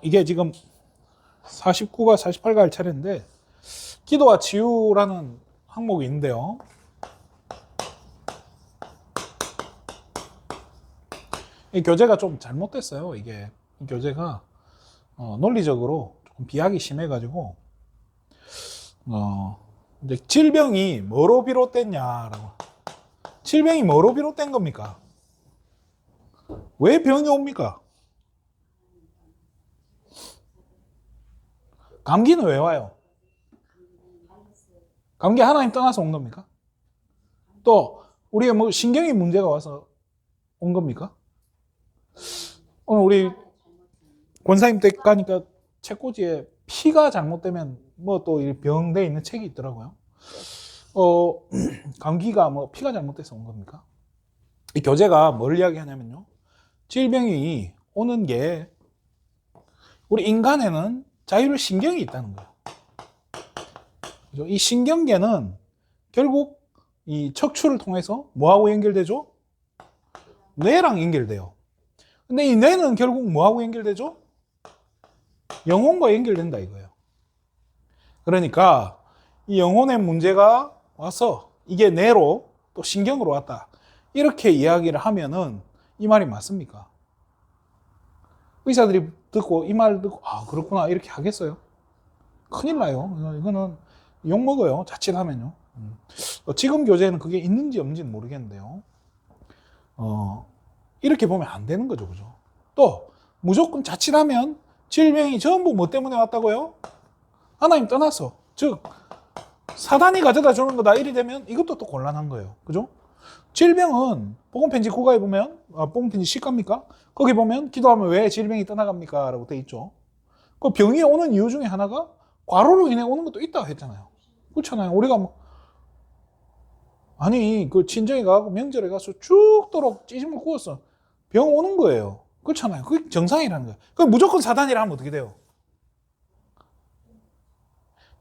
이게 지금 49가 48가 할 차례인데 기도와 치유라는 항목이 있는데요. 이 교재가 좀 잘못됐어요. 이게 이 교재가 논리적으로 조금 비약이 심해가지고 이제 질병이 뭐로 비롯됐냐라고. 질병이 뭐로 비롯된 겁니까? 왜 병이 옵니까? 감기는 왜 와요? 감기 하나님 떠나서 온 겁니까? 또 우리가 뭐 신경이 문제가 와서 온 겁니까? 오늘 우리 권사님 댁 가니까 책꽂이에 피가 잘못되면 뭐 또 병돼 있는 책이 있더라고요. 감기가 뭐 피가 잘못돼서 온 겁니까? 이 교재가 뭘 이야기하냐면요. 질병이 오는 게 우리 인간에는 자율 신경이 있다는 거예요. 이 신경계는 결국 이 척추를 통해서 뭐하고 연결되죠? 뇌랑 연결돼요. 근데 이 뇌는 결국 뭐하고 연결되죠? 영혼과 연결된다 이거예요. 그러니까 이 영혼의 문제가 와서 이게 뇌로 또 신경으로 왔다. 이렇게 이야기를 하면은 이 말이 맞습니까? 의사들이 듣고 이 말 듣고 아 그렇구나 이렇게 하겠어요? 큰일 나요. 이거는 욕먹어요. 자칫하면요. 지금 교재에는 그게 있는지 없는지는 모르겠는데요. 이렇게 보면 안 되는 거죠. 그죠? 또 무조건 자칫하면 질병이 전부 뭐 때문에 왔다고요? 하나님 떠나서. 즉 사단이 가져다 주는 거다 이리 되면 이것도 또 곤란한 거예요. 그죠? 질병은 복음편지 9가에 보면 복음편지 10가입니까? 거기 보면 기도하면 왜 질병이 떠나갑니까? 라고 돼 있죠. 그 병이 오는 이유 중에 하나가 과로로 인해 오는 것도 있다고 했잖아요. 그렇잖아요. 우리가 뭐 아니 그 친정에 가고 명절에 가서 죽도록 찌짐을 구웠어. 병 오는 거예요. 그렇잖아요. 그게 정상이라는 거예요. 그럼 무조건 사단이라 하면 어떻게 돼요?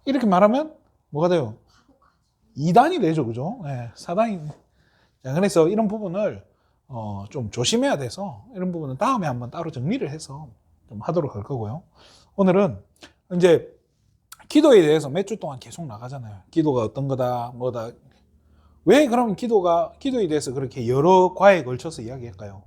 이렇게 말하면 뭐가 돼요? 이단이 되죠. 그죠? 네, 사단이. 자, 그래서 이런 부분을 좀 조심해야 돼서 이런 부분은 다음에 한번 따로 정리를 해서 좀 하도록 할 거고요. 오늘은 이제 기도에 대해서 몇 주 동안 계속 나가잖아요. 기도가 어떤 거다, 뭐다. 왜 그럼 기도에 대해서 그렇게 여러 과에 걸쳐서 이야기할까요?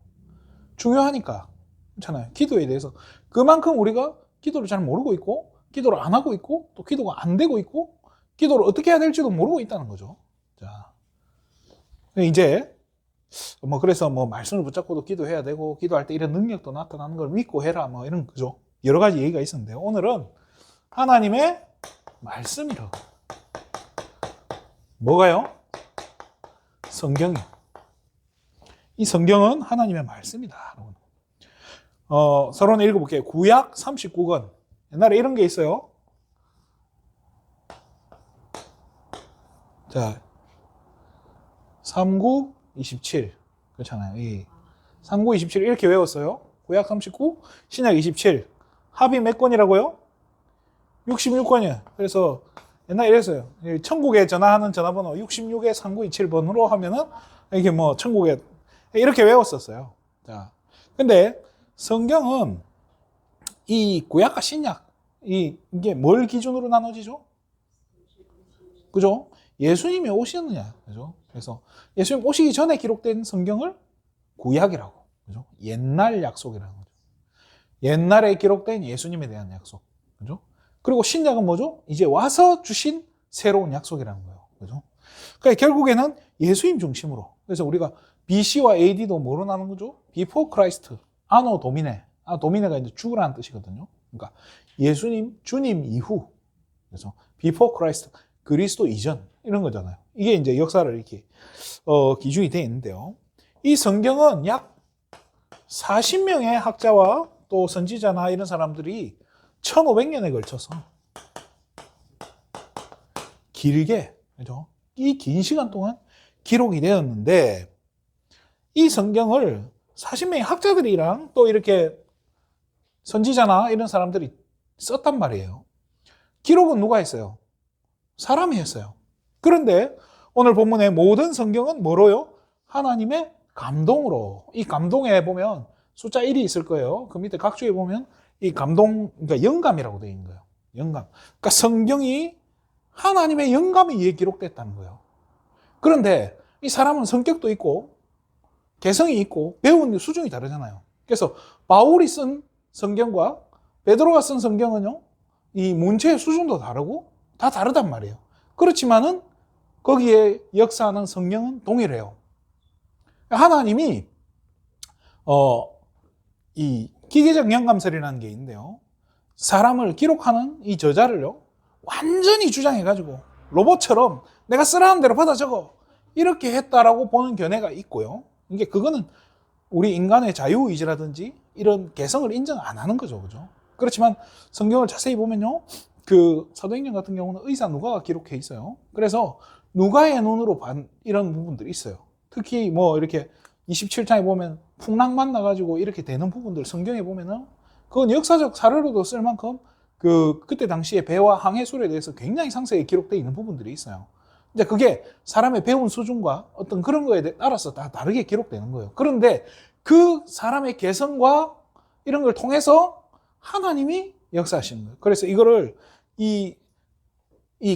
중요하니까. 그렇잖아요. 기도에 대해서. 그만큼 우리가 기도를 잘 모르고 있고, 기도를 안 하고 있고, 또 기도가 안 되고 있고, 기도를 어떻게 해야 될지도 모르고 있다는 거죠. 자. 이제, 그래서 말씀을 붙잡고도 기도해야 되고, 기도할 때 이런 능력도 나타나는 걸 믿고 해라, 이런 거죠. 여러 가지 얘기가 있었는데요. 오늘은 하나님의 말씀이라고. 뭐가요? 성경이요. 이 성경은 하나님의 말씀이다. 서론 읽어볼게요. 구약 39권. 옛날에 이런 게 있어요. 자, 39, 27. 그렇잖아요. 이 39, 27 이렇게 외웠어요. 구약 39, 신약 27. 합이 몇 권이라고요? 66권이에요. 그래서 옛날에 이랬어요. 천국에 전화하는 전화번호 66에 3927번으로 하면은 이게 천국에 이렇게 외웠었어요. 자, 근데 성경은 이 구약과 신약 이게 뭘 기준으로 나눠지죠? 그죠? 예수님이 오셨느냐, 그죠? 그래서 예수님 오시기 전에 기록된 성경을 구약이라고, 그죠? 옛날 약속이라는 거죠. 옛날에 기록된 예수님에 대한 약속, 그죠? 그리고 신약은 뭐죠? 이제 와서 주신 새로운 약속이라는 거예요, 그죠? 그러니까 결국에는 예수님 중심으로. 그래서 우리가 BC와 AD도 뭐로 나누는 거죠? Before Christ, Anno Domini. 도미네가 이제 죽으라는 뜻이거든요. 그러니까 예수님, 주님 이후. 그래서 Before Christ, 그리스도 이전 이런 거잖아요. 이게 이제 역사를 이렇게 기준이 되어 있는데요. 이 성경은 약 40명의 학자와 또 선지자나 이런 사람들이 1500년에 걸쳐서 길게, 그죠? 이 긴 시간 동안 기록이 되었는데 이 성경을 40명의 학자들이랑 또 이렇게 선지자나 이런 사람들이 썼단 말이에요. 기록은 누가 했어요? 사람이 했어요. 그런데 오늘 본문의 모든 성경은 뭐로요? 하나님의 감동으로. 이 감동에 보면 숫자 1이 있을 거예요. 그 밑에 각주에 보면 이 감동, 그러니까 영감이라고 되어 있는 거예요. 영감. 그러니까 성경이 하나님의 영감에 의해 기록됐다는 거예요. 그런데 이 사람은 성격도 있고 개성이 있고 배우는 수준이 다르잖아요. 그래서 바울이 쓴 성경과 베드로가 쓴 성경은요, 이 문체의 수준도 다르고 다 다르단 말이에요. 그렇지만은 거기에 역사하는 성경은 동일해요. 하나님이 이 기계적 영감설이라는 게 있는데요, 사람을 기록하는 이 저자를요 완전히 주장해가지고 로봇처럼 내가 쓰라는 대로 받아 적어 이렇게 했다라고 보는 견해가 있고요. 이게 그거는 우리 인간의 자유의지라든지 이런 개성을 인정 안 하는 거죠, 그죠? 그렇지만 성경을 자세히 보면요, 그 사도행전 같은 경우는 의사 누가가 기록해 있어요. 그래서 누가의 눈으로 본 이런 부분들이 있어요. 특히 뭐 이렇게 27장에 보면 풍랑 만나가지고 이렇게 되는 부분들 성경에 보면은 그건 역사적 사례로도 쓸 만큼 그때 당시에 배와 항해술에 대해서 굉장히 상세히 기록되어 있는 부분들이 있어요. 이제 그게 사람의 배운 수준과 어떤 그런 거에 따라서 다 다르게 기록되는 거예요. 그런데 그 사람의 개성과 이런 걸 통해서 하나님이 역사하시는 거예요. 그래서 이거를 이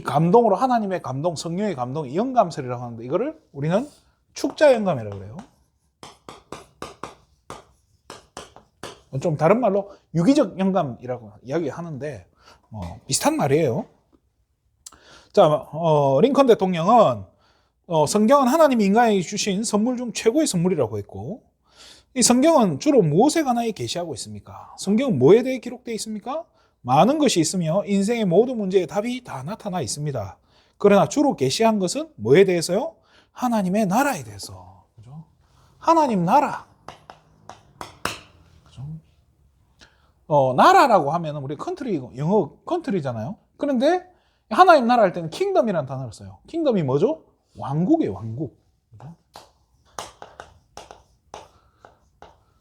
감동으로, 하나님의 감동, 성령의 감동, 영감설이라고 하는데, 이거를 우리는 축자 영감이라고 그래요. 좀 다른 말로 유기적 영감이라고 이야기하는데 비슷한 말이에요. 자, 링컨 대통령은 성경은 하나님이 인간에게 주신 선물 중 최고의 선물이라고 했고, 이 성경은 주로 무엇에 관하여 계시하고 있습니까? 성경은 뭐에 대해 기록되어 있습니까? 많은 것이 있으며 인생의 모든 문제의 답이 다 나타나 있습니다. 그러나 주로 계시한 것은 뭐에 대해서요? 하나님의 나라에 대해서. 그죠? 하나님 나라. 그죠? 나라라고 하면 우리 컨트리, 영어 컨트리잖아요. 그런데 하나님 나라 할 때는 킹덤이라는 단어를 써요. 킹덤이 뭐죠? 왕국이에요, 왕국. 그죠?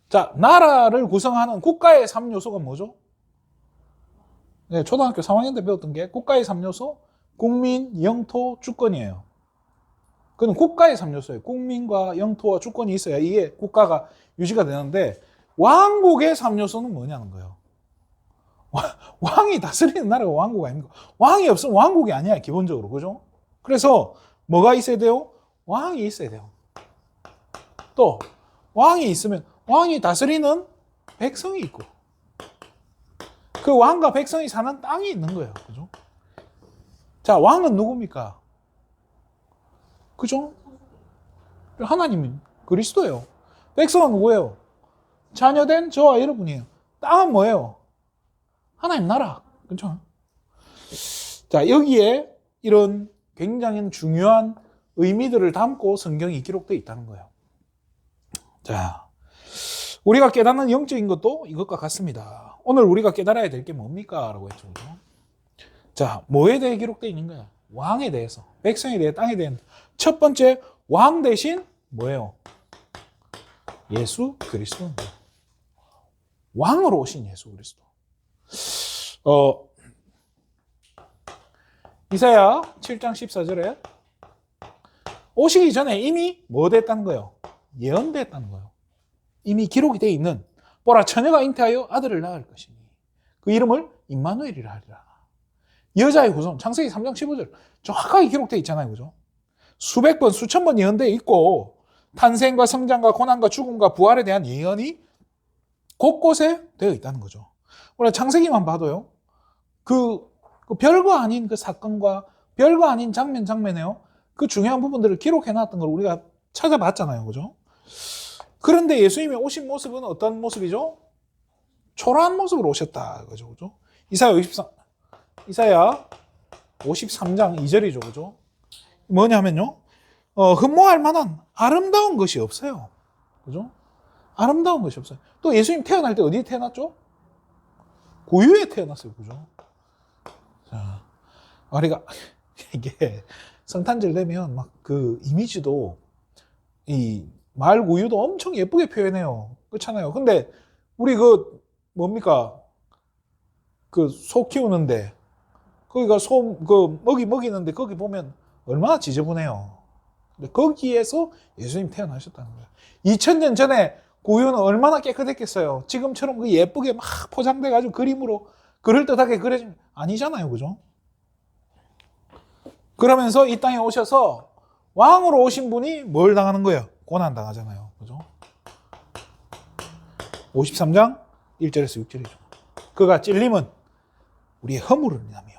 자, 나라를 구성하는 국가의 3요소가 뭐죠? 네, 초등학교 3학년 때 배웠던 게 국가의 3요소, 국민, 영토, 주권이에요. 그건 국가의 3요소예요. 국민과 영토와 주권이 있어야 이게 국가가 유지가 되는데, 왕국의 3요소는 뭐냐는 거예요. 왕이 다스리는 나라가 왕국 아닙니까? 왕이 없으면 왕국이 아니야, 기본적으로. 그죠? 그래서 뭐가 있어야 돼요? 왕이 있어야 돼요. 또 왕이 있으면 왕이 다스리는 백성이 있고, 그 왕과 백성이 사는 땅이 있는 거예요. 그죠? 자, 왕은 누굽니까? 그죠? 하나님은 그리스도예요. 백성은 누구예요? 자녀된 저와 여러분이에요. 땅은 뭐예요? 하나님 나라. 그렇죠? 자, 여기에 이런 굉장히 중요한 의미들을 담고 성경이 기록되어 있다는 거예요. 자, 우리가 깨닫는 영적인 것도 이것과 같습니다. 오늘 우리가 깨달아야 될 게 뭡니까? 라고 했죠. 자, 뭐에 대해 기록되어 있는 거야? 왕에 대해서, 백성에 대해, 땅에 대한. 첫 번째, 왕 대신 뭐예요? 예수 그리스도입니다. 왕으로 오신 예수 그리스도. 이사야 7장 14절에 오시기 전에 이미 뭐 됐다는 거예요? 예언됐다는 거예요. 이미 기록이 되어 있는, 보라 처녀가 잉태하여 아들을 낳을 것이니 그 이름을 임마누엘이라 하리라. 여자의 후손, 창세기 3장 15절 정확하게 기록되어 있잖아요. 그죠? 수백 번, 수천 번 예언되어 있고, 탄생과 성장과 고난과 죽음과 부활에 대한 예언이 곳곳에 되어 있다는 거죠. 우리가 창세기만 봐도요, 그 별거 아닌 그 사건과 별거 아닌 장면에요, 그 중요한 부분들을 기록해 놨던 걸 우리가 찾아봤잖아요. 그죠? 그런데 예수님이 오신 모습은 어떤 모습이죠? 초라한 모습으로 오셨다. 그죠? 그죠? 이사야 53장 2절이죠. 그죠? 뭐냐면요, 흠모할 만한 아름다운 것이 없어요. 그죠? 아름다운 것이 없어요. 또 예수님 태어날 때 어디에 태어났죠? 구유에 태어났어요. 그죠? 자, 우리가 이게 성탄절 되면 막 그 이미지도, 이 말 구유도 엄청 예쁘게 표현해요. 그렇잖아요. 근데 우리 뭡니까? 그 소 키우는데, 거기가 먹이 먹이는데 거기 보면 얼마나 지저분해요. 근데 거기에서 예수님 태어나셨다는 거예요. 2000년 전에 구유는 얼마나 깨끗했겠어요. 지금처럼 그 예쁘게 막 포장돼가지고 그림으로 그럴듯하게 그려진 아니잖아요. 그죠? 그러면서 이 땅에 오셔서 왕으로 오신 분이 뭘 당하는 거예요? 고난 당하잖아요. 그죠? 53장 1절에서 6절이죠. 그가 찔림은 우리의 허물을 인하며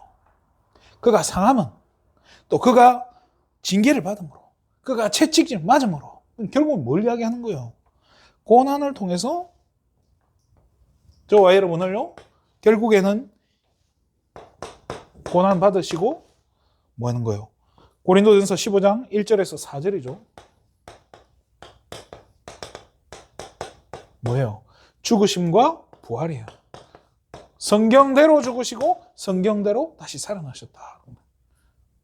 그가 상함은 또 그가 징계를 받음으로 그가 채찍질 맞음으로 결국은 뭘 이야기하는 거예요? 고난을 통해서 저와 여러분을요 결국에는 고난 받으시고 뭐 하는 거예요? 고린도전서 15장 1절에서 4절이죠. 뭐예요? 죽으심과 부활이에요. 성경대로 죽으시고 성경대로 다시 살아나셨다.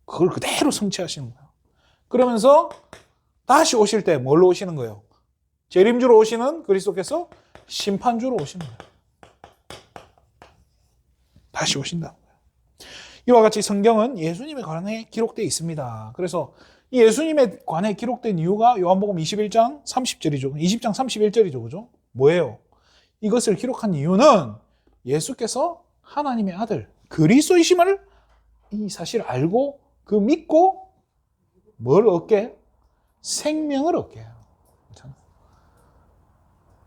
그걸 그대로 성취하시는 거예요. 그러면서 다시 오실 때 뭘로 오시는 거예요? 재림주로 오시는 그리스도께서 심판주로 오시는 거예요. 다시 오신다는 거예요. 이와 같이 성경은 예수님에 관해 기록되어 있습니다. 그래서 이 예수님에 관해 기록된 이유가 요한복음 21장 30절이죠. 20장 31절이죠. 그죠? 뭐예요? 이것을 기록한 이유는 예수께서 하나님의 아들 그리스도이심을 이 사실을 알고 그 믿고 뭘 얻게? 생명을 얻게 해요.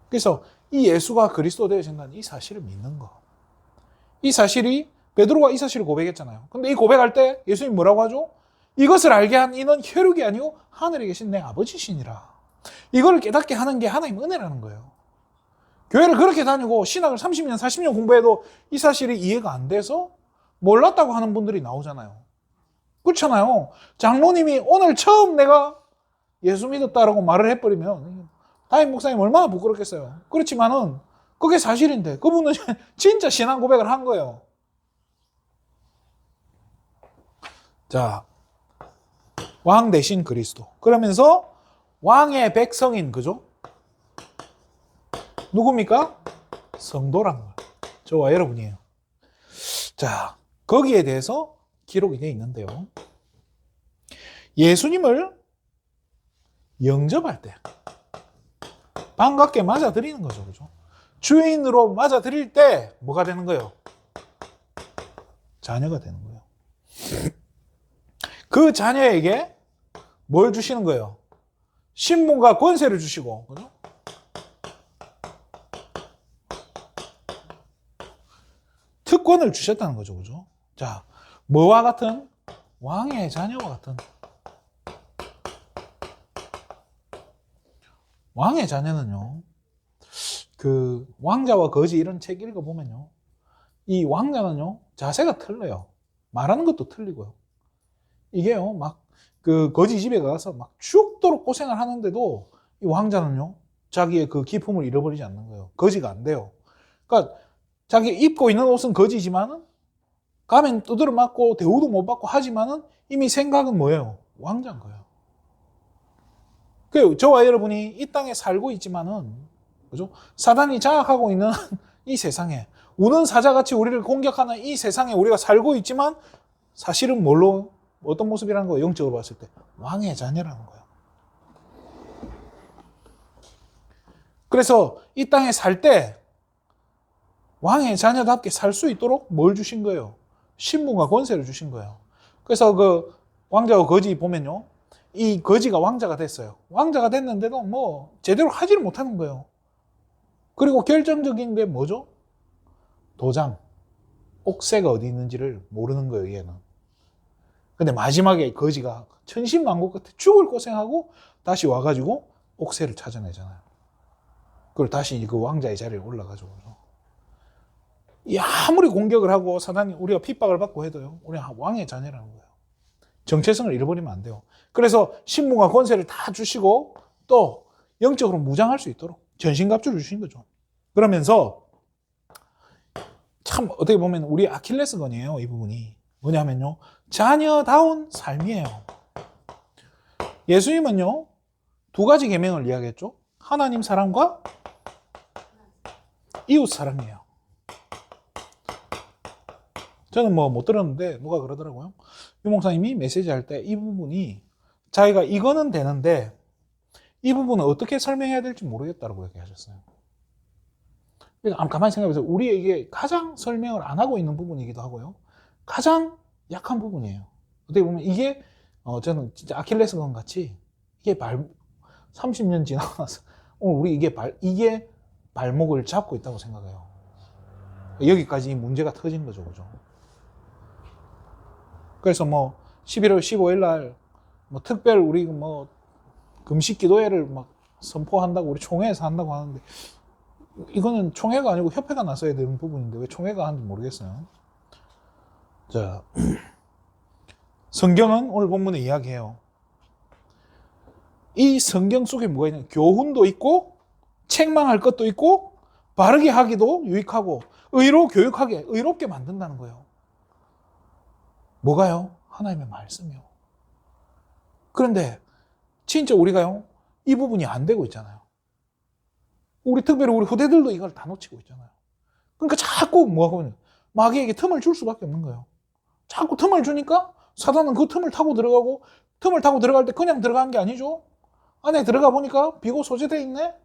그래서 이 예수가 그리스도 되어진다는 이 사실을 믿는 거. 이 사실이 베드로가 이 사실을 고백했잖아요. 근데 이 고백할 때 예수님이 뭐라고 하죠? 이것을 알게 한 이는 혈육이 아니고 하늘에 계신 내 아버지시니라. 이걸 깨닫게 하는 게 하나님 은혜라는 거예요. 교회를 그렇게 다니고 신학을 30년, 40년 공부해도 이 사실이 이해가 안 돼서 몰랐다고 하는 분들이 나오잖아요. 그렇잖아요. 장로님이 오늘 처음 내가 예수 믿었다라고 말을 해버리면 담임 목사님 얼마나 부끄럽겠어요. 그렇지만은 그게 사실인데 그분은 진짜 신앙 고백을 한 거예요. 자, 왕 대신 그리스도. 그러면서 왕의 백성인 그죠? 누굽니까? 성도란 거예요. 저와 여러분이에요. 자, 거기에 대해서 기록이 되어 있는데요. 예수님을 영접할 때 반갑게 맞아들이는 거죠. 그죠? 주인으로 맞아들일 때 뭐가 되는 거예요? 자녀가 되는 거예요. 그 자녀에게 뭘 주시는 거예요? 신분과 권세를 주시고, 그죠? 특권을 주셨다는 거죠. 그죠? 자, 뭐와 같은? 왕의 자녀와 같은. 왕의 자녀는요, 그 왕자와 거지 이런 책 읽어보면요, 이 왕자는요, 자세가 틀려요. 말하는 것도 틀리고요. 이게요, 막, 그 거지 집에 가서 막 죽도록 고생을 하는데도 이 왕자는요, 자기의 그 기품을 잃어버리지 않는 거예요. 거지가 안 돼요. 그러니까 자기 입고 있는 옷은 거지지만은 가면 두드려 맞고 대우도 못 받고 하지만은 이미 생각은 뭐예요? 왕자인 거예요. 그 저와 여러분이 이 땅에 살고 있지만은 그죠? 사단이 장악하고 있는 이 세상에 우는 사자같이 우리를 공격하는 이 세상에 우리가 살고 있지만 사실은 뭘로 어떤 모습이라는 거예요? 영적으로 봤을 때 왕의 자녀라는 거예요. 그래서 이 땅에 살 때 왕의 자녀답게 살 수 있도록 뭘 주신 거예요? 신분과 권세를 주신 거예요. 그래서 그 왕자와 거지 보면요, 이 거지가 왕자가 됐어요. 왕자가 됐는데도 뭐 제대로 하지를 못하는 거예요. 그리고 결정적인 게 뭐죠? 도장, 옥새가 어디 있는지를 모르는 거예요, 얘는. 근데 마지막에 거지가 천신만고 끝에 죽을 고생하고 다시 와가지고 옥새를 찾아내잖아요. 그리고 다시 그 왕자의 자리에 올라가죠. 아무리 공격을 하고 사단이 우리가 핍박을 받고 해도요, 우리가 왕의 자녀라는 거예요. 정체성을 잃어버리면 안 돼요. 그래서 신분과 권세를 다 주시고 또 영적으로 무장할 수 있도록 전신갑주를 주신 거죠. 그러면서 참 어떻게 보면 우리 아킬레스건이에요. 이 부분이 뭐냐면요, 자녀다운 삶이에요. 예수님은요, 두 가지 계명을 이야기했죠. 하나님 사랑과 이웃 사랑이에요. 저는 뭐 못 들었는데 누가 그러더라고요. 유 목사님이 메시지 할 때 이 부분이 자기가 이거는 되는데 이 부분은 어떻게 설명해야 될지 모르겠다고 얘기하셨어요. 그래서 가만히 생각해보세요. 우리에게 가장 설명을 안 하고 있는 부분이기도 하고요. 가장 약한 부분이에요. 어떻게 보면 이게 저는 진짜 아킬레스건 같이 이게 30년 지나서 오늘 우리 이게 발목을 잡고 있다고 생각해요. 여기까지 이 문제가 터진 거죠, 그죠? 그래서 뭐 11월 15일 날 뭐 특별 우리 뭐 금식 기도회를 막 선포한다고 우리 총회에서 한다고 하는데 이거는 총회가 아니고 협회가 나서야 되는 부분인데 왜 총회가 하는지 모르겠어요. 자, 성경은 오늘 본문에 이야기해요. 이 성경 속에 뭐가 있냐? 교훈도 있고 책망할 것도 있고 바르게 하기도 유익하고 의롭게 만든다는 거예요. 뭐가요? 하나님의 말씀이요. 그런데 진짜 우리가요, 이 부분이 안 되고 있잖아요. 특별히 우리 후대들도 이걸 다 놓치고 있잖아요. 그러니까 자꾸 뭐하고 있냐? 마귀에게 틈을 줄 수밖에 없는 거예요. 자꾸 틈을 주니까 사단은 그 틈을 타고 들어가고, 틈을 타고 들어갈 때 그냥 들어간 게 아니죠. 안에 들어가 보니까 비고 소재되어 있네.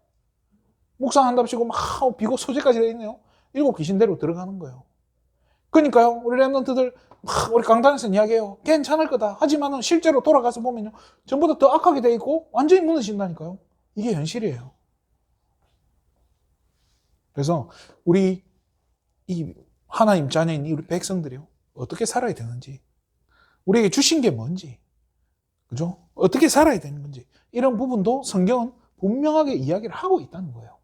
묵상한답시고 막 비고 소재까지 되어 있네요. 7 귀신대로 들어가는 거예요. 그러니까요, 우리 랩런트들 막 우리 강단에서 이야기해요. 괜찮을 거다. 하지만은 실제로 돌아가서 보면요, 전보다 더 악하게 돼 있고 완전히 무너진다니까요. 이게 현실이에요. 그래서 우리 이 하나님 자녀인 우리 백성들이요, 어떻게 살아야 되는지, 우리에게 주신 게 뭔지, 그죠? 어떻게 살아야 되는 건지, 이런 부분도 성경은 분명하게 이야기를 하고 있다는 거예요.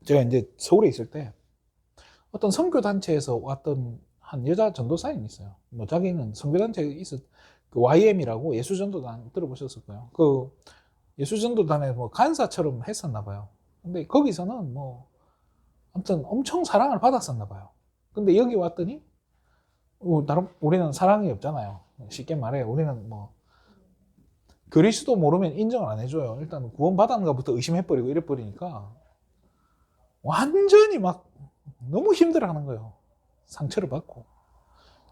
제가 이제 서울에 있을 때 어떤 선교단체에서 왔던 한 여자 전도사님이 있어요. 뭐 자기는 선교단체에 그 YM이라고 예수전도단 들어보셨을 거예요. 그 예수전도단에 뭐 간사처럼 했었나 봐요. 근데 거기서는 뭐 아무튼 엄청 사랑을 받았었나 봐요. 근데 여기 왔더니 우리는 사랑이 없잖아요. 쉽게 말해 우리는 뭐 그리스도 모르면 인정을 안 해줘요. 일단 구원 받았는가부터 의심해버리고 이래버리니까 완전히 막 너무 힘들어하는 거예요. 상처를 받고.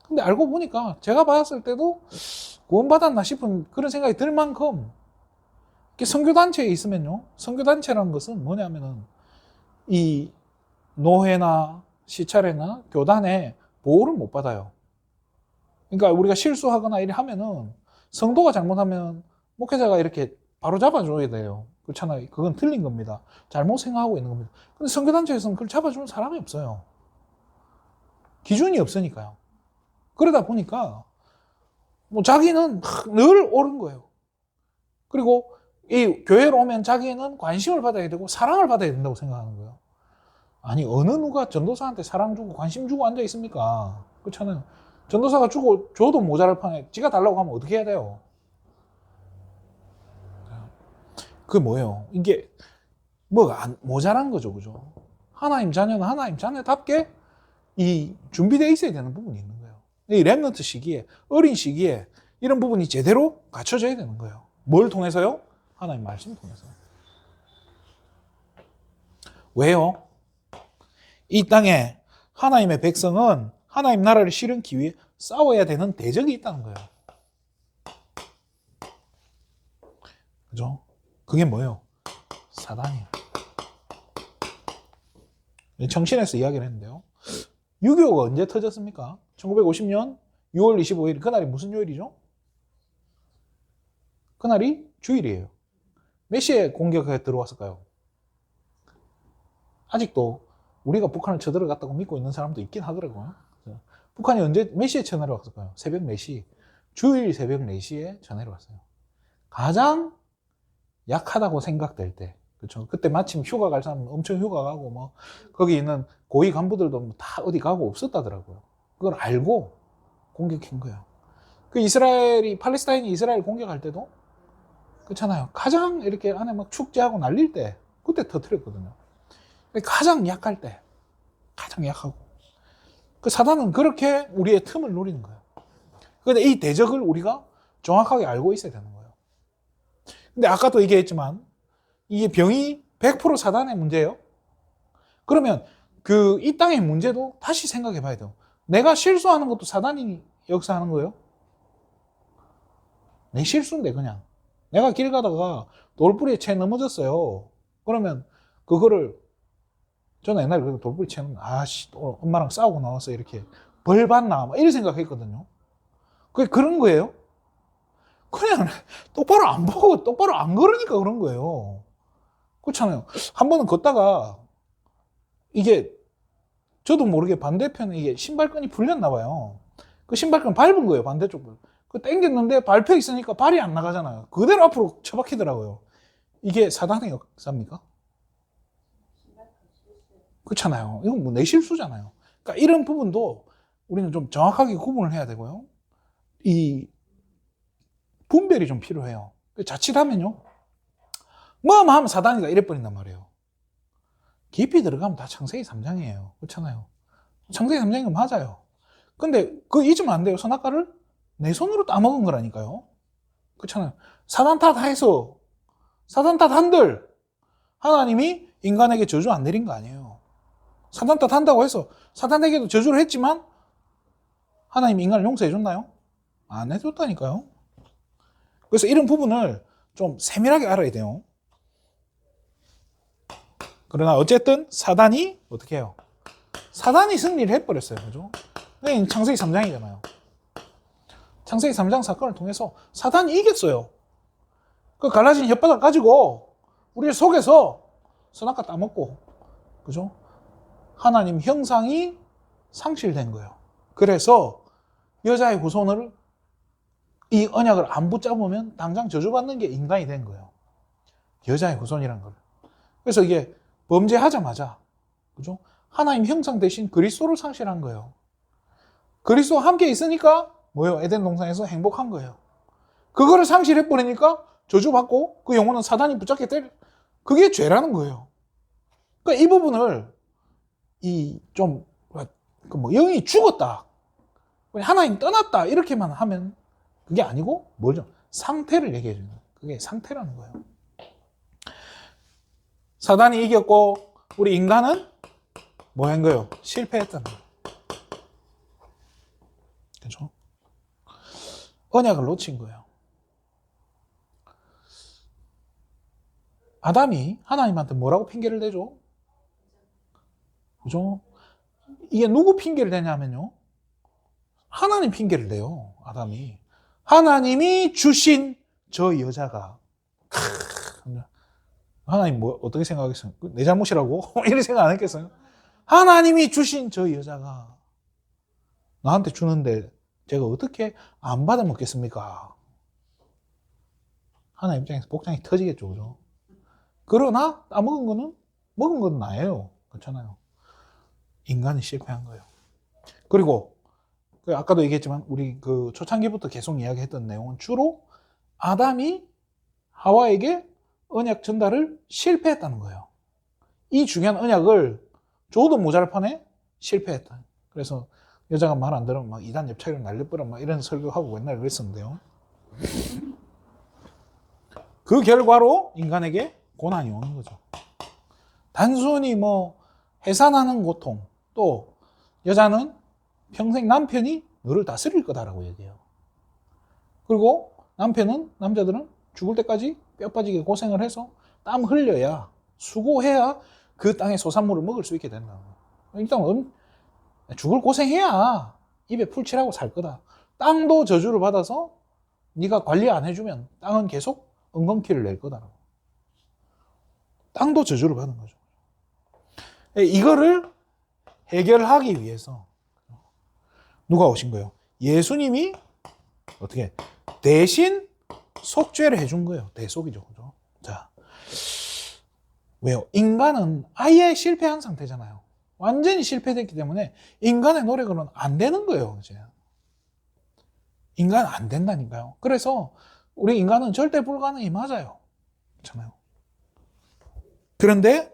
근데 알고 보니까 제가 봤을 때도 구원 받았나 싶은 그런 생각이 들 만큼 선교단체에 있으면요, 선교단체라는 것은 뭐냐면은 이 노회나 시찰회나 교단에 보호를 못 받아요. 그러니까 우리가 실수하거나 이래 하면은 성도가 잘못하면 목회자가 이렇게 바로 잡아줘야 돼요. 그렇잖아요. 그건 틀린 겁니다. 잘못 생각하고 있는 겁니다. 근데 선교단체에서는 그걸 잡아주는 사람이 없어요. 기준이 없으니까요. 그러다 보니까 뭐 자기는 늘 옳은 거예요. 그리고 이 교회로 오면 자기는 관심을 받아야 되고 사랑을 받아야 된다고 생각하는 거예요. 아니, 어느 누가 전도사한테 사랑 주고 관심 주고 앉아 있습니까? 그렇잖아요. 전도사가 줘도 모자랄 판에 지가 달라고 하면 어떻게 해야 돼요? 그게 뭐예요? 이게 모자란 거죠, 그죠? 하나님 자녀는 하나님 자녀답게 이 준비되어 있어야 되는 부분이 있는 거예요. 이 렘넌트 시기에, 어린 시기에 이런 부분이 제대로 갖춰져야 되는 거예요. 뭘 통해서요? 하나님 말씀 통해서. 왜요? 이 땅에 하나님의 백성은 하나님 나라를 실현하기 위해 싸워야 되는 대적이 있다는 거예요. 그죠? 그게 뭐예요? 사단이에요. 정신에서 이야기를 했는데요. 6.25가 언제 터졌습니까? 1950년 6월 25일. 그날이 무슨 요일이죠? 그날이 주일이에요. 몇 시에 공격에 들어왔을까요? 아직도 우리가 북한을 쳐들어갔다고 믿고 있는 사람도 있긴 하더라고요. 북한이 몇 시에 쳐내려왔을까요? 새벽 4시. 주일 새벽 4시에 쳐내려왔어요. 가장 약하다고 생각될 때. 그렇죠. 그때 마침 휴가 갈 사람은 엄청 휴가 가고 뭐 거기 있는 고위 간부들도 다 어디 가고 없었다더라고요. 그걸 알고 공격한 거예요. 팔레스타인이 이스라엘 공격할 때도 그렇잖아요. 가장 이렇게 안에 막 축제하고 날릴 때 그때 터뜨렸거든요. 가장 약할 때, 가장 약하고. 그 사단은 그렇게 우리의 틈을 노리는 거예요. 그런데 이 대적을 우리가 정확하게 알고 있어야 되는 거예요. 근데 아까도 얘기했지만 이게 병이 100% 사단의 문제예요. 그러면 이 땅의 문제도 다시 생각해 봐야 돼요. 내가 실수하는 것도 사단이 역사하는 거예요? 내 실수인데 그냥. 내가 길 가다가 돌부리에 채 넘어졌어요. 그러면 그거를 저는 옛날에 그 돌부리 채 넘어 아씨 또 엄마랑 싸우고 나와서 이렇게 벌 받나 막 이런 생각했거든요. 그게 그런 거예요. 그냥 똑바로 안 보고 똑바로 안 걸으니까 그런 거예요. 그렇잖아요. 한 번은 걷다가 이게 저도 모르게 반대편에 이게 신발끈이 풀렸나 봐요. 그 신발끈 밟은 거예요, 반대쪽을. 그 당겼는데 밟혀 있으니까 발이 안 나가잖아요. 그대로 앞으로 처박히더라고요. 이게 사단의 역사입니까? 그렇잖아요. 이건 뭐 내 실수잖아요. 그러니까 이런 부분도 우리는 좀 정확하게 구분을 해야 되고요. 이 분별이 좀 필요해요. 자칫하면요. 뭐만 하면 사단이다 이래버린단 말이에요. 깊이 들어가면 다 창세기 3장이에요. 그렇잖아요. 창세기 3장인 거 맞아요. 근데 그거 잊으면 안 돼요. 선악과를 내 손으로 따먹은 거라니까요. 그렇잖아요. 사단 탓해서 사단 탓한들 하나님이 인간에게 저주 안 내린 거 아니에요. 사단 탓한다고 해서 사단에게도 저주를 했지만 하나님이 인간을 용서해 줬나요? 안 해줬다니까요. 그래서 이런 부분을 좀 세밀하게 알아야 돼요. 그러나 어쨌든 사단이 어떻게 해요? 사단이 승리를 해버렸어요. 그죠? 창세기 3장이잖아요. 창세기 3장 사건을 통해서 사단이 이겼어요. 그 갈라진 혓바닥 가지고 우리를 속에서 선악과 따먹고, 그죠? 하나님 형상이 상실된 거예요. 그래서 여자의 후손을 이 언약을 안 붙잡으면 당장 저주받는 게 인간이 된 거예요. 여자의 후손이란 걸. 그래서 이게 범죄하자마자, 그죠? 하나님 형상 대신 그리스도를 상실한 거예요. 그리스도와 함께 있으니까 뭐예요? 에덴 동산에서 행복한 거예요. 그거를 상실해버리니까 저주받고 그 영혼은 사단이 붙잡게 때려. 그게 죄라는 거예요. 그러니까 이 부분을 영이 죽었다, 하나님 떠났다 이렇게만 하면 그게 아니고 뭐죠? 상태를 얘기해 주는 거예요. 그게 상태라는 거예요. 사단이 이겼고 우리 인간은 뭐 한 거예요? 실패했다는 거예요. 그렇죠? 언약을 놓친 거예요. 아담이 하나님한테 뭐라고 핑계를 대죠? 그죠? 이게 누구 핑계를 대냐면요. 하나님 핑계를 대요. 아담이. 하나님이 주신 저 여자가. 하나님 뭐 어떻게 생각하겠어요? 내 잘못이라고? 이런 생각 안 했겠어요? 하나님이 주신 저 여자가 나한테 주는데 제가 어떻게 안 받아 먹겠습니까? 하나님 입장에서 복장이 터지겠죠. 그죠? 그러나 따먹은 거는 먹은 건 나예요. 그렇잖아요. 인간이 실패한 거예요. 그리고 아까도 얘기했지만 우리 그 초창기부터 계속 이야기했던 내용은 주로 아담이 하와에게 언약 전달을 실패했다는 거예요. 이 중요한 언약을 줘도 모자랄 판에 실패했다. 그래서 여자가 말 안 들으면 막 이단 엽차기를 날려버려 막 이런 설교하고 옛날에 그랬었는데요. 그 결과로 인간에게 고난이 오는 거죠. 단순히 뭐 해산하는 고통, 또 여자는 평생 남편이 너를 다스릴 거다라고 얘기해요. 그리고 남자들은 죽을 때까지 뼈 빠지게 고생을 해서 땀 흘려야, 수고해야 그 땅의 소산물을 먹을 수 있게 된다. 일단 죽을 고생해야 입에 풀칠하고 살 거다. 땅도 저주를 받아서 네가 관리 안 해주면 땅은 계속 엉겅퀴를 낼 거다. 땅도 저주를 받은 거죠. 이거를 해결하기 위해서 누가 오신 거예요? 예수님이 어떻게 대신 속죄를 해준 거예요. 대속이죠. 그죠? 자, 왜요? 인간은 아예 실패한 상태잖아요. 완전히 실패됐기 때문에 인간의 노력으로는 안 되는 거예요. 이제. 인간은 안 된다니까요. 그래서 우리 인간은 절대 불가능이 맞아요. 그렇잖아요. 그런데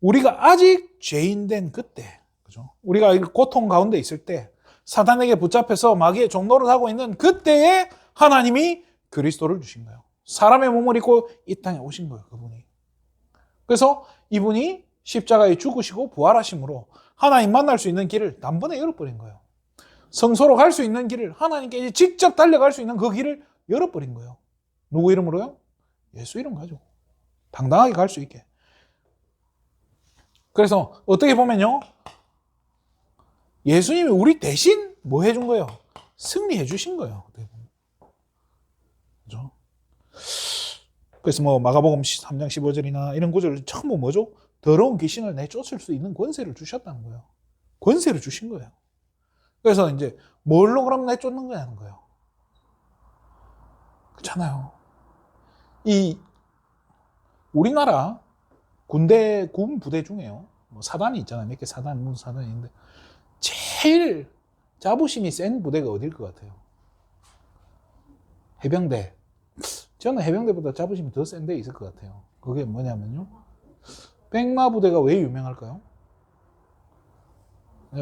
우리가 아직 죄인된 그때, 그죠? 우리가 고통 가운데 있을 때, 사단에게 붙잡혀서 마귀의 종노릇 하고 있는 그때에 하나님이 그리스도를 주신 거예요. 사람의 몸을 입고 이 땅에 오신 거예요, 그분이. 그래서 이분이 십자가에 죽으시고 부활하심으로 하나님 만날 수 있는 길을 단번에 열어버린 거예요. 성소로 갈 수 있는 길을, 하나님께 직접 달려갈 수 있는 그 길을 열어버린 거예요. 누구 이름으로요? 예수 이름 가지고 당당하게 갈 수 있게. 그래서 어떻게 보면요, 예수님이 우리 대신 뭐 해준 거예요? 승리해 주신 거예요. 그죠? 그래서 뭐 마가복음 3장 15절이나 이런 구절 전부 뭐죠? 더러운 귀신을 내쫓을 수 있는 권세를 주셨다는 거예요. 권세를 주신 거예요. 그래서 이제 뭘로 그럼 내쫓는 거냐는 거예요. 그렇잖아요. 이 우리나라 군 부대 중에요, 뭐 사단이 있잖아요. 몇 개 사단, 무슨 사단이 있는데 제일 자부심이 센 부대가 어딜 것 같아요? 해병대. 저는 해병대보다 자부심이 더 센 데 있을 것 같아요. 그게 뭐냐면요, 백마 부대가 왜 유명할까요?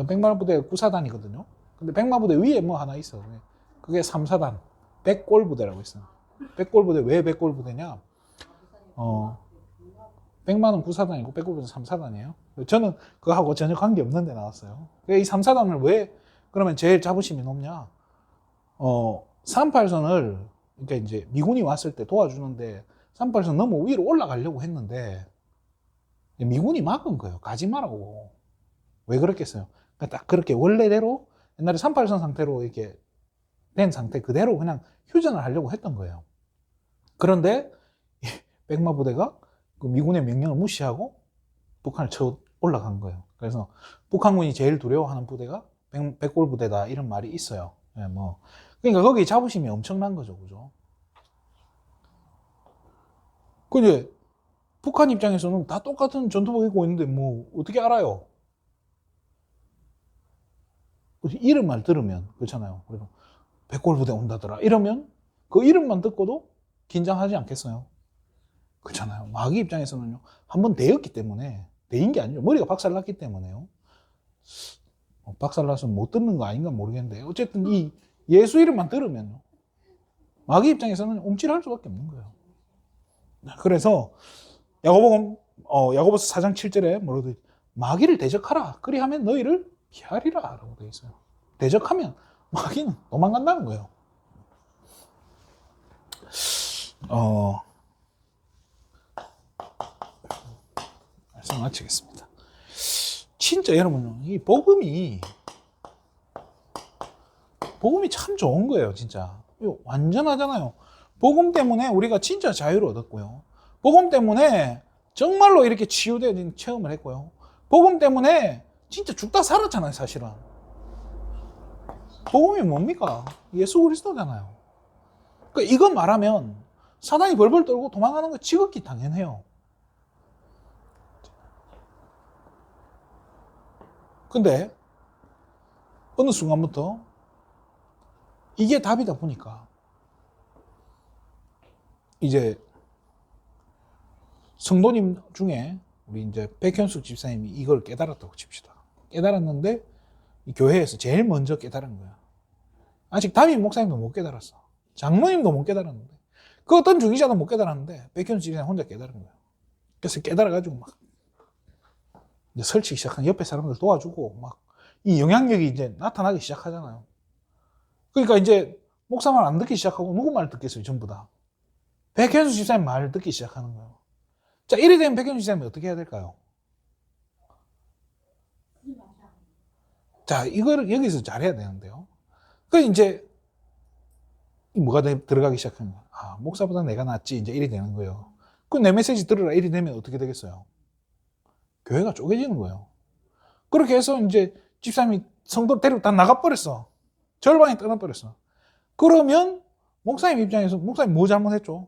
백마 부대가 구사단이거든요. 근데 백마 부대 위에 뭐 하나 있어. 그게 3사단 백골 부대라고 있어요. 백골 부대. 왜 백골 부대냐? 백마는 구사단이고 백골 부대는 3사단이에요. 저는 그거하고 전혀 관계 없는데 나왔어요. 이 3사단을 왜 그러면 제일 자부심이 높냐? 38선을, 그러니까 이제 미군이 왔을 때 도와주는데 38선 넘어 위로 올라가려고 했는데 미군이 막은 거예요. 가지 말라고. 왜 그랬겠어요? 그러니까 딱 그렇게 원래대로 옛날에 38선 상태로 이렇게 된 상태 그대로 그냥 휴전을 하려고 했던 거예요. 그런데 백마 부대가 그 미군의 명령을 무시하고 북한을 쳐 올라간 거예요. 그래서 북한군이 제일 두려워하는 부대가 백골 부대다, 이런 말이 있어요. 뭐 그러니까 거기 자부심이 엄청난 거죠, 그죠? 근데 북한 입장에서는 다 똑같은 전투복 입고 있는데 뭐 어떻게 알아요? 이름만 들으면 그렇잖아요. 그래서 백골 부대 온다더라 이러면 그 이름만 듣고도 긴장하지 않겠어요? 그렇잖아요. 마귀 입장에서는요, 한번 데였기 때문에, 데인 게 아니죠. 머리가 박살났기 때문에요. 박살나서 못 듣는 거 아닌가 모르겠는데 어쨌든 이 예수 이름만 들으면요, 마귀 입장에서는 움찔할 수밖에 없는 거예요. 그래서 야고보서 4장 7절에 뭐라고 돼? 마귀를 대적하라. 그리하면 너희를 피하리라 라고 되어 있어요. 대적하면 마귀는 도망간다는 거예요. 말씀 마치겠습니다. 진짜 여러분, 이 복음이 참 좋은 거예요, 진짜. 완전하잖아요. 복음 때문에 우리가 진짜 자유를 얻었고요. 복음 때문에 정말로 이렇게 치유되는 체험을 했고요. 복음 때문에 진짜 죽다 살았잖아요, 사실은. 복음이 뭡니까? 예수 그리스도잖아요. 그러니까 이거 말하면 사단이 벌벌 떨고 도망가는 거 지극히 당연해요. 근데 어느 순간부터 이게 답이다 보니까 이제 성도님 중에 우리 이제 백현숙 집사님이 이걸 깨달았다고 칩시다. 깨달았는데 이 교회에서 제일 먼저 깨달은 거야. 아직 담임 목사님도 못 깨달았어. 장로님도 못 깨달았는데, 그 어떤 중위자도 못 깨달았는데 백현숙 집사님 혼자 깨달은 거야. 그래서 깨달아가지고 막 이제 설치기 시작한, 옆에 사람들 도와주고 막 이 영향력이 이제 나타나기 시작하잖아요. 그러니까 이제 목사 말 안 듣기 시작하고 누구 말 듣겠어요? 전부 다 백현숙 집사님 말 듣기 시작하는 거예요. 자, 이래 되면 백현숙 집사님이 어떻게 해야 될까요? 자, 이거를 여기서 잘해야 되는데요. 그 이제 뭐가 들어가기 시작하는 거야. 아, 목사보다 내가 낫지, 이제 이래 되는 거예요. 그 내 메시지 들으라 이래 되면 어떻게 되겠어요? 교회가 쪼개지는 거예요. 그렇게 해서 이제 집사님이 성도 데리고 다 나가버렸어. 절반이 떠나버렸어. 그러면 목사님 입장에서 목사님 뭐 잘못했죠?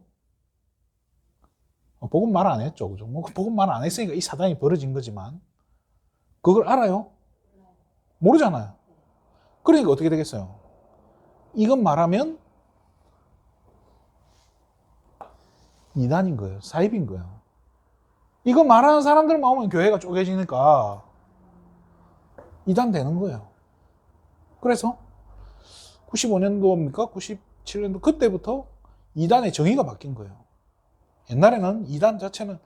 복음 말 안 했죠, 그죠? 복음 말 안 했으니까 이 사단이 벌어진 거지만 그걸 알아요? 모르잖아요. 그러니까 어떻게 되겠어요? 이건 말하면 이단인 거예요. 사입인 거예요. 이거 말하는 사람들만 오면 교회가 쪼개지니까 이단 되는 거예요. 그래서 95년도입니까? 97년도 그때부터 이단의 정의가 바뀐 거예요. 옛날에는 이단 자체는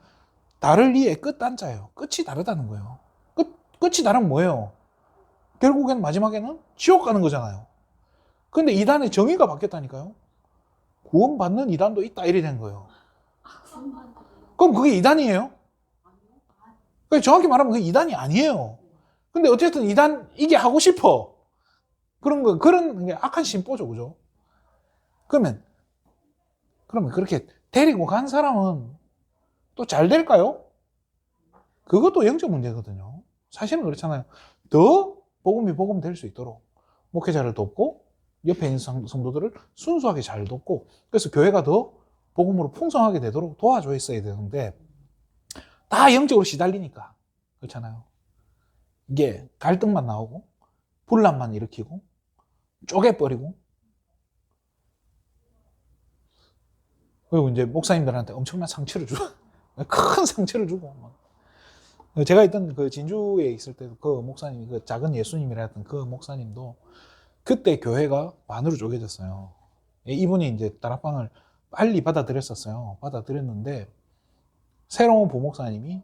다를 이의 끝단자예요. 끝이 다르다는 거예요. 끝이 다르면 뭐예요? 결국엔 마지막에는 지옥 가는 거잖아요. 근데 이단의 정의가 바뀌었다니까요. 구원받는 이단도 있다 이래 된 거예요. 그럼 그게 이단이에요? 정확히 말하면 그게 이단이 아니에요. 근데 어쨌든 이단 이게 하고 싶어. 그런 게 악한 심보죠, 그죠? 그러면 그렇게 데리고 간 사람은 또 잘 될까요? 그것도 영적 문제거든요. 사실은 그렇잖아요. 더 복음이 될 수 있도록 목회자를 돕고 옆에 있는 성도들을 순수하게 잘 돕고 그래서 교회가 더 복음으로 풍성하게 되도록 도와줘 있어야 되는데 다 영적으로 시달리니까 그렇잖아요. 이게 갈등만 나오고 분란만 일으키고 쪼개버리고 그리고 이제 목사님들한테 엄청난 상처를 주고 큰 상처를 주고 제가 있던 그 진주에 있을 때 그 목사님이 그 작은 예수님이라 했던 그 목사님도 그때 교회가 반으로 쪼개졌어요. 이분이 이제 다락방을 빨리 받아들였었어요. 받아들였는데 새로운 부목사님이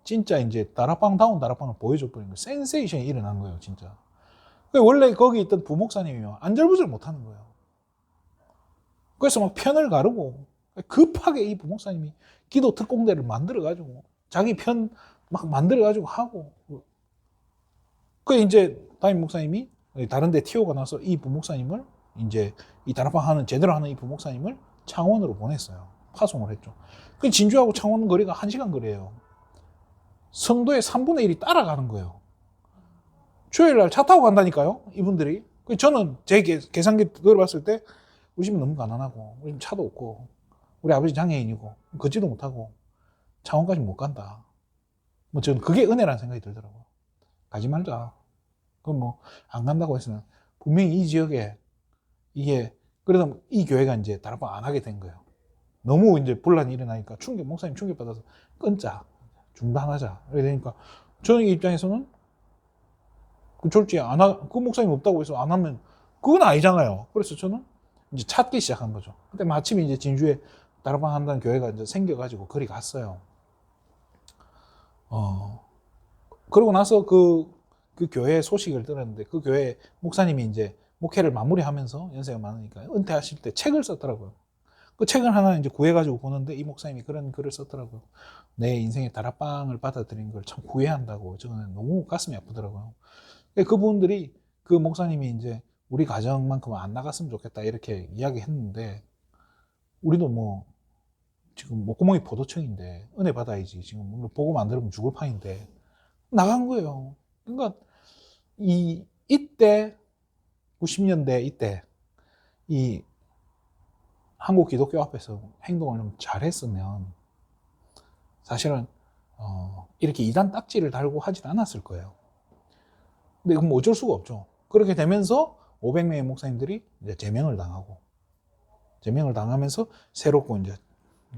진짜 이제 다락방다운 다락방을 보여줘버린 거예요. 센세이션이 일어난 거예요, 진짜. 원래 거기 있던 부목사님이요. 안절부절 못하는 거예요. 그래서 막 편을 가르고 급하게 이 부목사님이 기도 특공대를 만들어가지고 자기 편 막 만들어가지고 하고 그 이제 담임 목사님이 다른 데 튀어가 나서 이 부목사님을 이제 이 다락방 하는 제대로 하는 이 부목사님을 창원으로 보냈어요. 파송을 했죠. 그 진주하고 창원 거리가 1시간 거리예요. 성도의 3분의 1이 따라가는 거예요. 주일날 차 타고 간다니까요, 이분들이. 저는 제 계산기 들어봤을 때 우리 집은 너무 가난하고 우리 집 차도 없고 우리 아버지 장애인이고 걷지도 못하고 창원까지 못 간다. 뭐 저는 그게 은혜라는 생각이 들더라고요. 가지 말자. 그럼 뭐 안 간다고 했으면 분명히 이 지역에 이게 그래서 이 교회가 이제 다락방 안 하게 된 거예요. 너무 이제 분란이 일어나니까 목사님 충격받아서 끊자, 중단하자. 이렇게 되니까 저는 입장에서는 그 목사님 없다고 해서 안 하면 그건 아니잖아요. 그래서 저는 이제 찾기 시작한 거죠. 그때 마침 이제 진주에 다락방 한다는 교회가 이제 생겨가지고 거기 갔어요. 그러고 나서 그 교회 소식을 들었는데 그 교회 목사님이 이제 목회를 마무리하면서 연세가 많으니까 은퇴하실 때 책을 썼더라고요. 그 책을 하나 이제 구해가지고 보는데 이 목사님이 그런 글을 썼더라고요. 내 인생의 다락방을 받아들인 걸 참 후회한다고. 저는 너무 가슴이 아프더라고요. 그분들이 그 목사님이 이제 우리 가정만큼은 안 나갔으면 좋겠다 이렇게 이야기했는데 우리도 뭐 지금 목구멍이 포도청인데 은혜 받아야지. 지금 복음 안 들으면 죽을 판인데 나간 거예요. 그러니까 이때 90년대 이때 이 한국 기독교 앞에서 행동을 좀 잘했으면 사실은 이렇게 이단 딱지를 달고 하진 않았을 거예요. 근데 그럼 어쩔 수가 없죠. 그렇게 되면서 500명의 목사님들이 이제 제명을 당하면서 새롭고 이제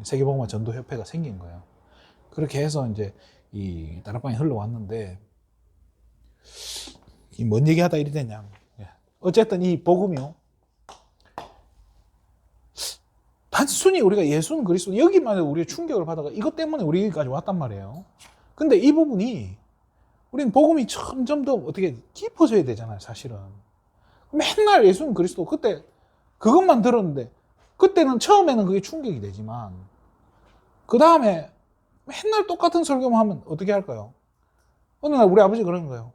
세계복음화 전도협회가 생긴 거예요. 그렇게 해서 이제 이 다락방이 흘러왔는데 뭔 얘기하다 이리 되냐. 어쨌든 이 복음이요. 단순히 우리가 예수는 그리스도 여기만 해도 우리가 충격을 받아가 이것 때문에 우리 여기까지 왔단 말이에요. 근데 이 부분이 우리는 복음이 점점 더 어떻게 깊어져야 되잖아요, 사실은. 맨날 예수는 그리스도 그때 그것만 들었는데 그때는 처음에는 그게 충격이 되지만 그 다음에 맨날 똑같은 설교만 하면 어떻게 할까요? 어느 날 우리 아버지 그러는 거예요.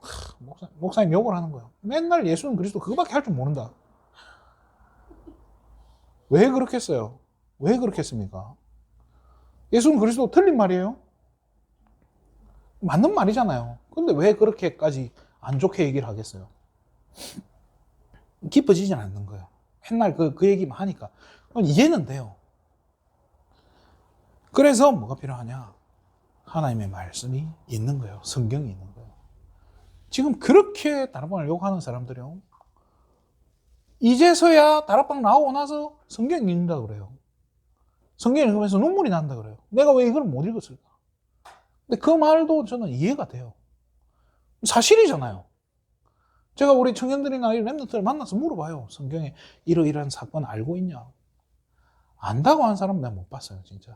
목사님 욕을 하는 거예요. 맨날 예수는 그리스도 그거밖에 할 줄 모른다. 왜 그렇게 했어요? 왜 그렇게 했습니까? 예수는 그리스도 틀린 말이에요? 맞는 말이잖아요. 근데 왜 그렇게까지 안 좋게 얘기를 하겠어요? 깊어지지 않는 거예요. 맨날 그 얘기만 하니까. 이해는 돼요. 그래서 뭐가 필요하냐? 하나님의 말씀이 있는 거예요. 성경이 있는 거예요. 지금 그렇게 다락방을 욕하는 사람들이요. 이제서야 다락방 나오고 나서 성경 읽는다 그래요. 성경 읽으면서 눈물이 난다 그래요. 내가 왜 이걸 못 읽었을까? 근데 그 말도 저는 이해가 돼요. 사실이잖아요. 제가 우리 청년들이나 랩런트를 만나서 물어봐요. 성경에 이러이러한 사건 알고 있냐? 안다고 하는 사람은 내가 못 봤어요, 진짜.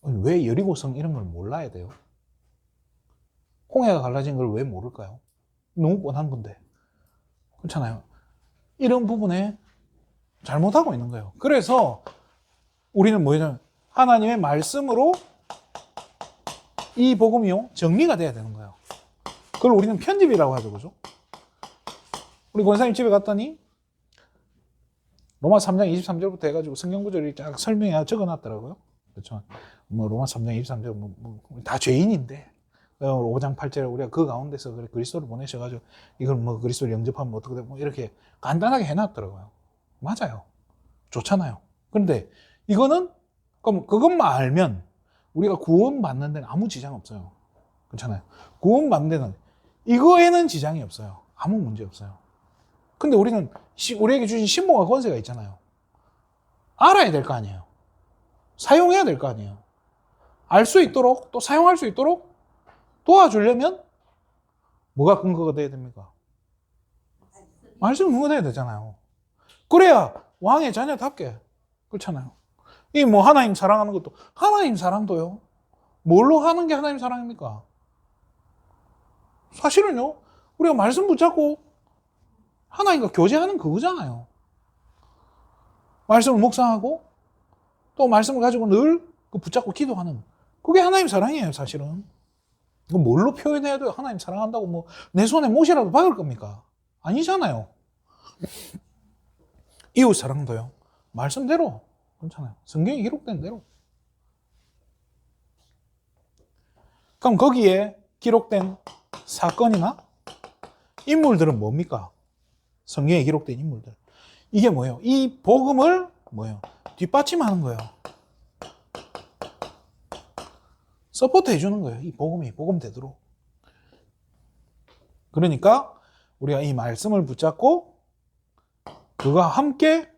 왜 여리고성 이런 걸 몰라야 돼요? 홍해가 갈라진 걸 왜 모를까요? 너무 뻔한 건데. 그렇잖아요. 이런 부분에 잘못하고 있는 거예요. 그래서 우리는 뭐냐면 하나님의 말씀으로 이 복음이요 정리가 돼야 되는 거예요. 그걸 우리는 편집이라고 하죠, 그죠? 우리 권사님 집에 갔더니 로마 3장 23절부터 해가지고 성경 구절을 쫙 설명해 적어놨더라고요. 그렇죠? 뭐 로마 3장 23절 다 죄인인데 5장 8절 우리가 그 가운데서 그리스도를 보내셔가지고 이걸 뭐 그리스도를 영접하면 어떻게 되고 뭐 이렇게 간단하게 해놨더라고요. 맞아요. 좋잖아요. 그런데 이거는 그럼 그것만 알면 우리가 구원받는 데는 아무 지장 없어요. 그렇잖아요. 구원받는 데는 이거에는 지장이 없어요. 아무 문제 없어요. 근데 우리는 우리에게 주신 신분과 권세가 있잖아요. 알아야 될 거 아니에요. 사용해야 될 거 아니에요. 알 수 있도록 또 사용할 수 있도록 도와주려면 뭐가 근거가 돼야 됩니까? 말씀 근거가 돼야 되잖아요. 그래야 왕의 자녀답게 그렇잖아요. 이 뭐 하나님 사랑하는 것도 하나님 사랑도요. 뭘로 하는 게 하나님 사랑입니까? 사실은요. 우리가 말씀 붙잡고 하나님과 교제하는 그거잖아요. 말씀을 묵상하고 또 말씀을 가지고 늘 붙잡고 기도하는 그게 하나님 사랑이에요, 사실은. 이거 뭘로 표현해야 돼요? 하나님 사랑한다고 뭐 내 손에 못이라도 박을 겁니까? 아니잖아요. 이웃 사랑도요. 말씀대로 괜찮아요. 성경에 기록된 대로. 그럼 거기에 기록된 사건이나 인물들은 뭡니까? 성경에 기록된 인물들. 이게 뭐예요? 이 복음을 뭐예요? 뒷받침하는 거예요. 서포트 해주는 거예요. 이 복음이 복음되도록. 그러니까 우리가 이 말씀을 붙잡고 그와 함께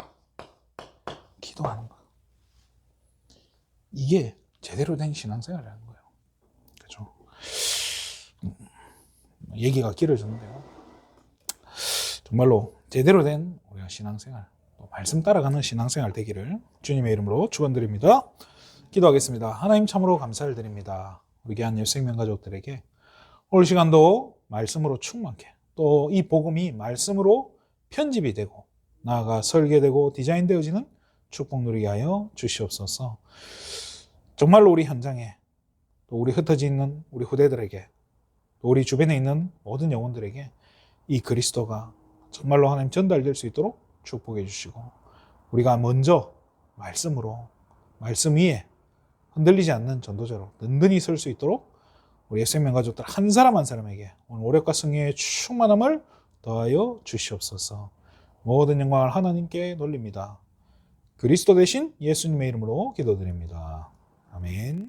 기도하는 거예요. 이게 제대로 된 신앙생활이라는 거예요. 그렇죠? 얘기가 길어졌는데요. 정말로 제대로 된 우리가 신앙생활, 말씀 따라가는 신앙생활 되기를 주님의 이름으로 축원드립니다. 기도하겠습니다. 하나님 참으로 감사를 드립니다. 우리 귀한 열생명 가족들에게 오늘 시간도 말씀으로 충만케 또 이 복음이 말씀으로 편집이 되고 나아가 설계되고 디자인되어지는 축복 누리게 하여 주시옵소서. 정말로 우리 현장에 또 우리 흩어져 있는 우리 후대들에게 또 우리 주변에 있는 모든 영혼들에게 이 그리스도가 정말로 하나님 전달될 수 있도록 축복해 주시고 우리가 먼저 말씀으로 말씀 위에 흔들리지 않는 전도자로 든든히 설 수 있도록 우리 생명 가족들 한 사람 한 사람에게 오늘 오력과 성령의 충만함을 더하여 주시옵소서. 모든 영광을 하나님께 돌립니다. 그리스도 대신 예수님의 이름으로 기도드립니다. 아멘.